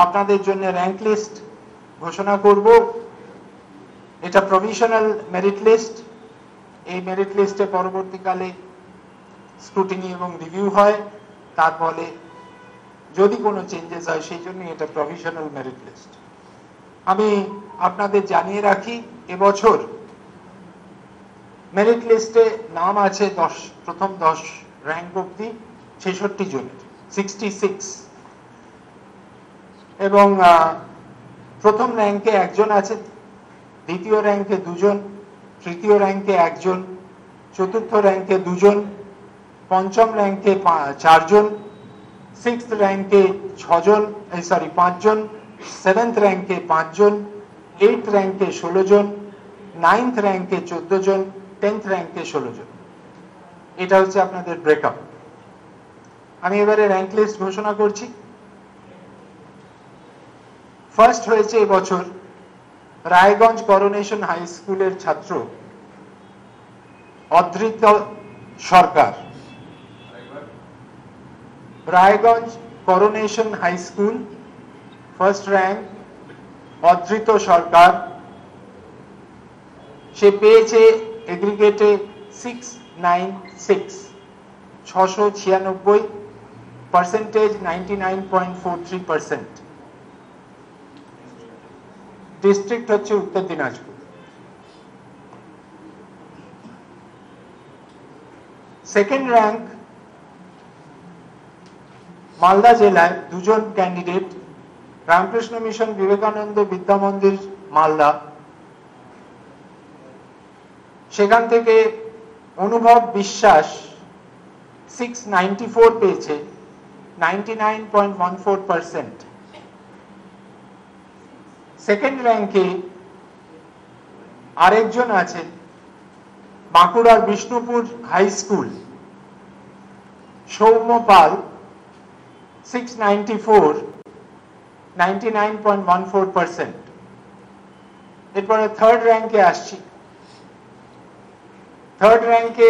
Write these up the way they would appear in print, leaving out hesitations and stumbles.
আপনাদের জন্য rank list ঘোষণা করব। এটা প্রভিশনাল মেরিট লিস্ট। এই মেরিট লিস্টে পরবর্তীকালে স্ক্রুটিনি এবং রিভিউ হয়, তারপরে যদি কোনো চেঞ্জেস হয় সেই জন্য এটা প্রভিশনাল মেরিট লিস্ট। আমি আপনাদের জানিয়ে রাখি, এবছর মেরিট লিস্টে নাম আছে প্রথম 10 র্যাঙ্ক অব্দি 66 জনের, 66, এবং প্রথম র্যাঙ্কে একজন আছে, দ্বিতীয় র্যাঙ্কে 2 জন, তৃতীয় র্যাঙ্কে 1 জন, চতুর্থ র্যাঙ্কে 2 জন, পঞ্চম র্যাঙ্কে 4 জন, 6th র্যাঙ্কে 5 জন, 7th র্যাঙ্কে 5 জন, 8th র্যাঙ্কে 16 জন, 9th র্যাঙ্কে 14 জন, 10th র্যাঙ্কে 16 জন। এটা হচ্ছে আপনাদের ব্রেকআপ। আমি এবারে র্যাঙ্ক লিস্ট ঘোষণা করছি। ফার্স্ট হয়েছে এবছর রায়গঞ্জ করোনেশন হাই স্কুলের ছাত্র Adhrit Sarkar. Raiganj Coronation high school, first rank Adhrit Sarkar. সে পেয়েছে এগ্রিগেটে 696, পার্সেন্টেজ 99.43%। ডিস্ট্রিক্ট হচ্ছে উত্তর দিনাজপুর। সেকেন্ড র্যাঙ্ক মালদা জেলায় 2 জন ক্যান্ডিডেট, রামকৃষ্ণ মিশন বিবেকানন্দ বিদ্যা মন্দির মালদা। সেখান থেকে অনুভব বিশ্বাস 694 পেয়েছে, 99.14%। সেকেন্ড র্যাঙ্কে আরেকজন আছেন বাঁকুড়ার বিষ্ণুপুর হাই স্কুল, সৌম্য পাল, 694, 99.14%। এরপরে থার্ড র্যাঙ্কে আসছি। থার্ড র্যাঙ্কে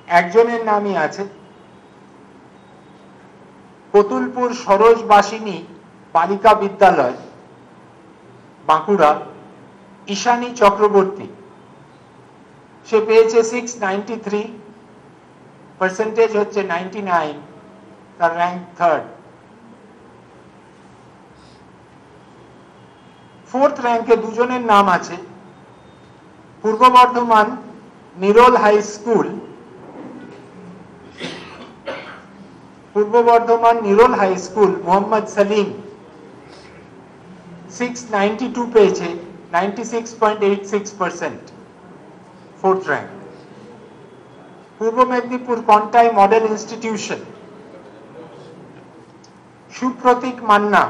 একজনের নামই আছে কতুলপুর সরোজবাসিনী বালিকা বিদ্যালয়, বাঁকুড়া, ঈশানী চক্রবর্তী। সে পেয়েছে 693, পার্সেন্টেজ হচ্ছে 99, তার র্যাঙ্ক থার্ড। ফোর্থ র্যাঙ্কে 2 জনের নাম আছে পূর্ব বর্ধমান নিরোল হাই স্কুল, মোহাম্মদ সালিম 692 পেয়েছে, 96.86%, ফোর্থ র্যাঙ্ক। পূর্ব মেদিনীপুর কন্টাই মডেল ইনস্টিটিউশন, সুপ্রতীক মান্না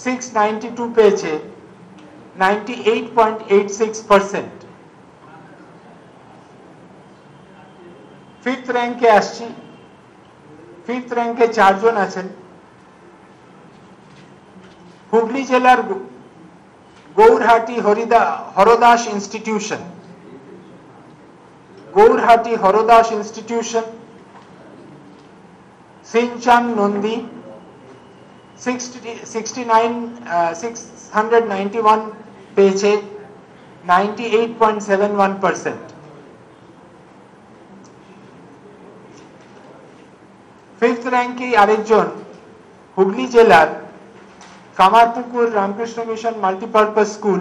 692 পেয়েছে, 98.86%। ফিফথ র্যাঙ্কে আসছি। ফিফথ র্যাঙ্কে 4 জন আছেন। হুগলি জেলার গৌরহাটি হরদাস ইনস্টিটিউশন, সিনচান নন্দী 691 পেয়েছে, 98.71%। ফিফথ র্যাঙ্কে আরেকজন হুগলি জেলার Kamarpukur Ramakrishna mission multipurpose school,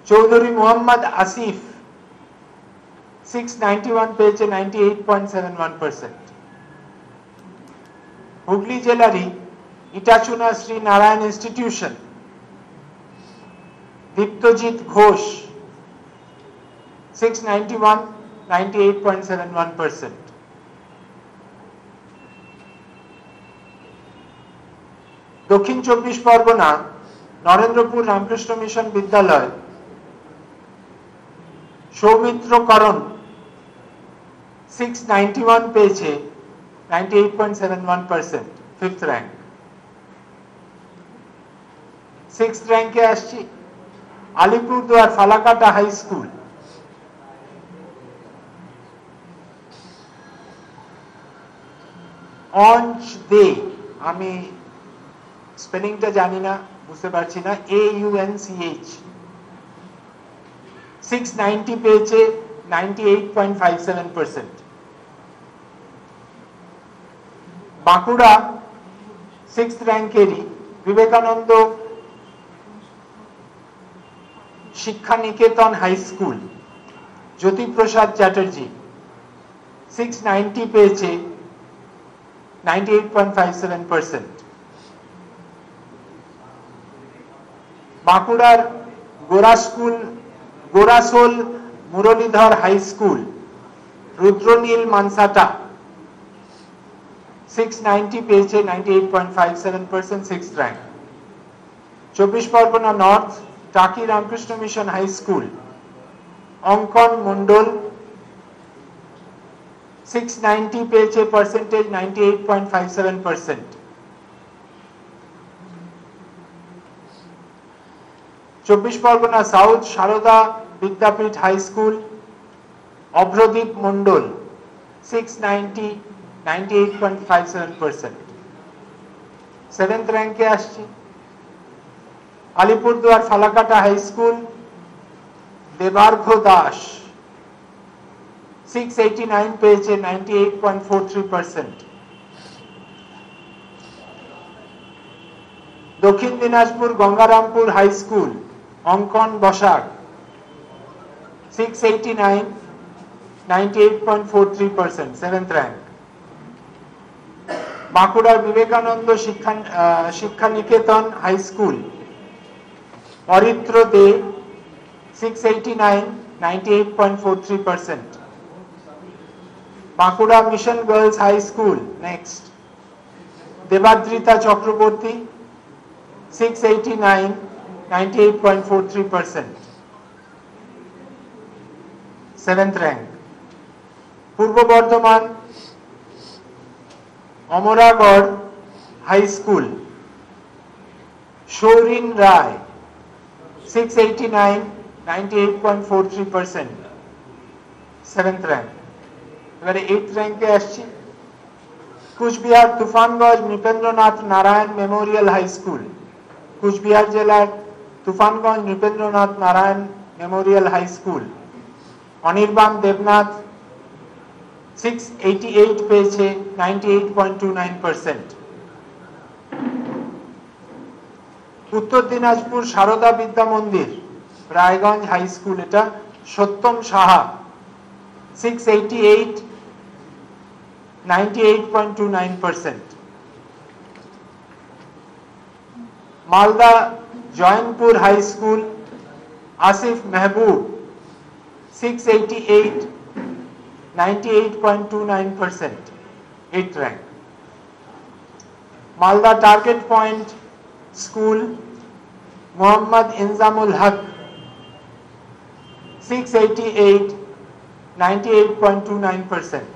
Chowdhury Mohammad Asif 691 পেয়েছে, 98.71%। হুগলি জেলারই ইটাচুনা শ্রী নারায়ণ ইনস্টিটিউশন, দীপ্তজিৎ ঘোষ 691, 98.71%। দক্ষিণ 24 পরগনা নরেন্দ্রপুর রামকৃষ্ণ মিশন বিদ্যালয়, সৌমিত্র করণ 691 পেয়েছে, 98.71%, ফিফথ র্যাঙ্ক। সিক্সথ র্যাঙ্কে আসছি আলিপুরদুয়ার ফালাকাটা হাই স্কুল, অঞ্চ দে, আমি স্পেলিংটা জানি না, বুঝতে পারছি না, AUNCH 690 পেয়েছে 98.57%। Bankura 6th র্যাঙ্কেরই Vivekananda Shiksha Niketan high school Jyotiprasad Chatterjee 690 পেয়েছে 98.57%। বাঁকুড়ার গোরাসোল মুরলীধর হাই স্কুল রুদ্রনীল মানসাটা 690 পেয়েছে 98.57%, 6th র্যাঙ্ক। 24 পরগনা নর্থ টাকি রামকৃষ্ণ মিশন হাই স্কুল অঙ্কন মন্ডল 690 পেয়েছে, percentage 98.57%। 24 Pargana South Sarada Vidyapith high school Abhradeep Mondal 690 98.57%। 7th র্যাঙ্কে আসছি আলিপুরদুয়ার ফালাকাটা হাই স্কুল দেবার্ঘ দাস 689 পেয়েছে 98.43%। দক্ষিণ দিনাজপুর গঙ্গারামপুর হাই স্কুল অঙ্কন বসাক 689 98.43%, 7th র্যাঙ্ক। বাঁকুড়ার Vivekananda Shiksha Niketan high school Aritra De 689 98.43%। Bankura mission girls high school next Debadrita Chakraborty 689 98.43%, 7th rank. Purba Bardhaman Amragarh high school Shourin Roy 689 98.43%, 7th rank. এবারে 8th র্যাঙ্কে আসছি Coochbehar Tufanganj Nripendranath Narayan memorial high school Coochbehar জেলার Tufanganj Nripendranath Narayan memorial high school Anirban Debnath 688 পেয়েছে 98.29%। উত্তর দিনাজপুর সারদা বিদ্যা মন্দির রায়গঞ্জ হাই স্কুল, এটা Satyam Saha 688 98.29%। Malda Joynpur high school Asif Mehboob 688 98.29%, 8th rank. Malda target point school Mohammad Injamul Haque 688 98.29%।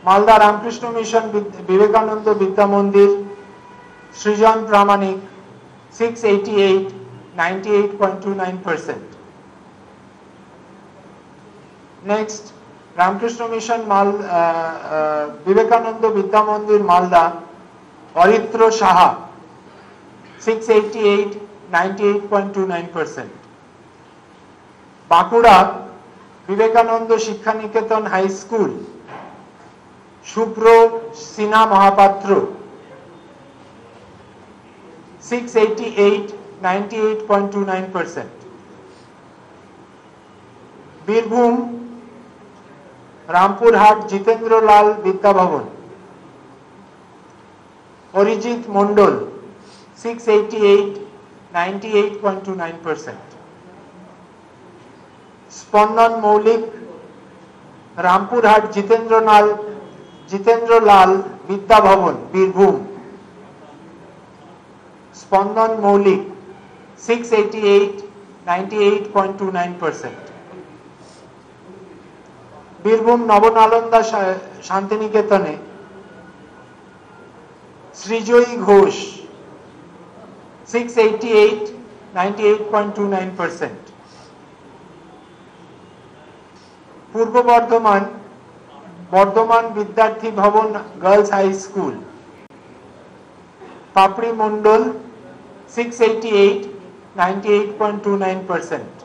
Malda Ramakrishna mission Vivekananda Vidya Mandir Srijan Pramanik 688 98.29%। Next Ramakrishna mission Vivekananda Vidya Mandir Malda Aritra Saha 688 98.29%। Bankura Vivekananda Shiksha Niketan high school শুভ্র সিনহা মহাপাত্র 688 98.29%। বীরভূম রামপুরহাট জিতেন্দ্রলাল বিদ্যাভবন অরিজিৎ মন্ডল 688 98.29%। স্পন্দন মৌলিক রামপুরহাট জিতেন্দ্রলাল বিদ্যাভবন বীরভূম স্পন্দন মৌলিক 688 98.29%। বীরভূম নবনালন্দা শান্তিনিকেতনে শ্রীজয়ী ঘোষ 688 98.29%। পূর্ব বর্ধমান বর্ধমান বিদ্যার্থী ভবন গার্লস হাই স্কুল, পাপড়ি মন্ডল 688, 98.29%।